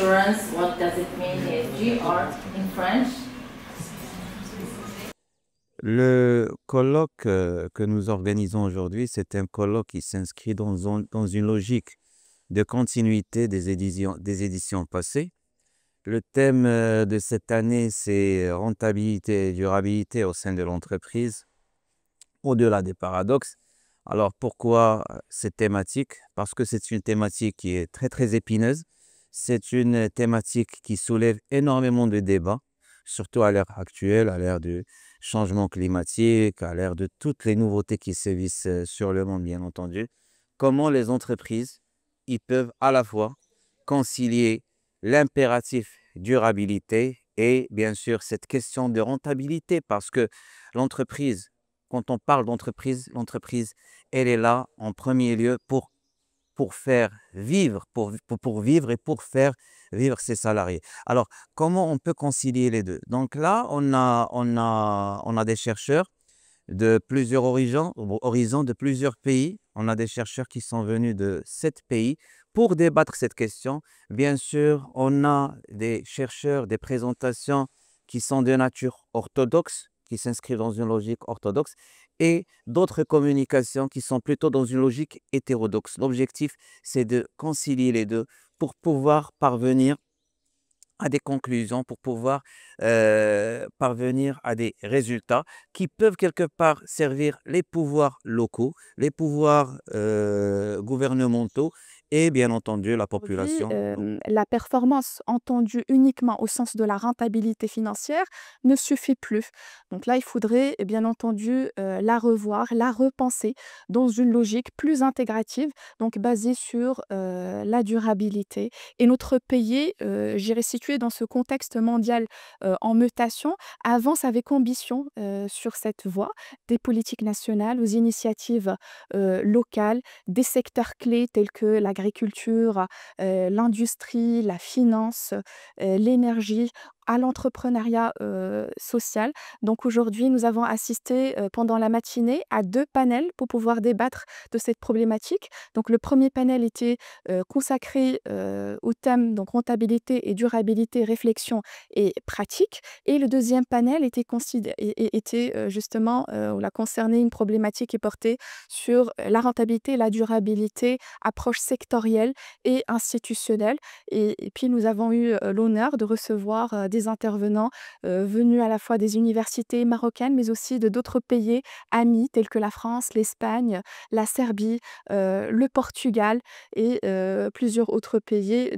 insurance, what does it mean? GR in French. Le colloque que nous organisons aujourd'hui, c'est un colloque qui s'inscrit dans une logique de continuité des éditions passées. Le thème de cette année, c'est rentabilité et durabilité au sein de l'entreprise, au-delà des paradoxes. Alors pourquoi cette thématique? Parce que c'est une thématique qui est très très épineuse. C'est une thématique qui soulève énormément de débats, surtout à l'ère actuelle, à l'ère du changement climatique, à l'ère de toutes les nouveautés qui sévissent sur le monde, bien entendu. Comment les entreprises, ils peuvent à la fois concilier l'impératif durabilité et bien sûr cette question de rentabilité, parce que l'entreprise, quand on parle d'entreprise, l'entreprise, elle est là en premier lieu pour faire vivre, pour vivre et pour faire vivre ses salariés. Alors, comment on peut concilier les deux? Donc là, on a des chercheurs de plusieurs horizons, de plusieurs pays. On a des chercheurs qui sont venus de 7 pays pour débattre cette question. Bien sûr, on a des chercheurs, des présentations qui sont de nature orthodoxe, qui s'inscrivent dans une logique orthodoxe, et d'autres communications qui sont plutôt dans une logique hétérodoxe. L'objectif, c'est de concilier les deux pour pouvoir parvenir à des conclusions, pour pouvoir parvenir à des résultats qui peuvent quelque part servir les pouvoirs locaux, les pouvoirs gouvernementaux et bien entendu la Aujourd'hui, population. la performance entendue uniquement au sens de la rentabilité financière ne suffit plus. Donc là, il faudrait bien entendu, la revoir, la repenser dans une logique plus intégrative, donc basée sur, la durabilité et notre pays, je dirais situé dans ce contexte mondial, en mutation, avance avec ambition, sur cette voie. Des politiques nationales aux initiatives, locales, des secteurs clés tels que l'agriculture, l'industrie, la finance, l'énergie, à l'entrepreneuriat, social. Donc aujourd'hui, nous avons assisté, pendant la matinée à 2 panels pour pouvoir débattre de cette problématique. Donc le premier panel était, consacré, au thème donc rentabilité et durabilité, réflexion et pratique, et le deuxième panel était, justement, on a concerné une problématique qui portait sur, la rentabilité et la durabilité, approche sectorielle et institutionnelle, et puis nous avons eu, l'honneur de recevoir, des intervenants, venus à la fois des universités marocaines, mais aussi de d'autres pays amis tels que la France, l'Espagne, la Serbie, le Portugal et plusieurs autres pays.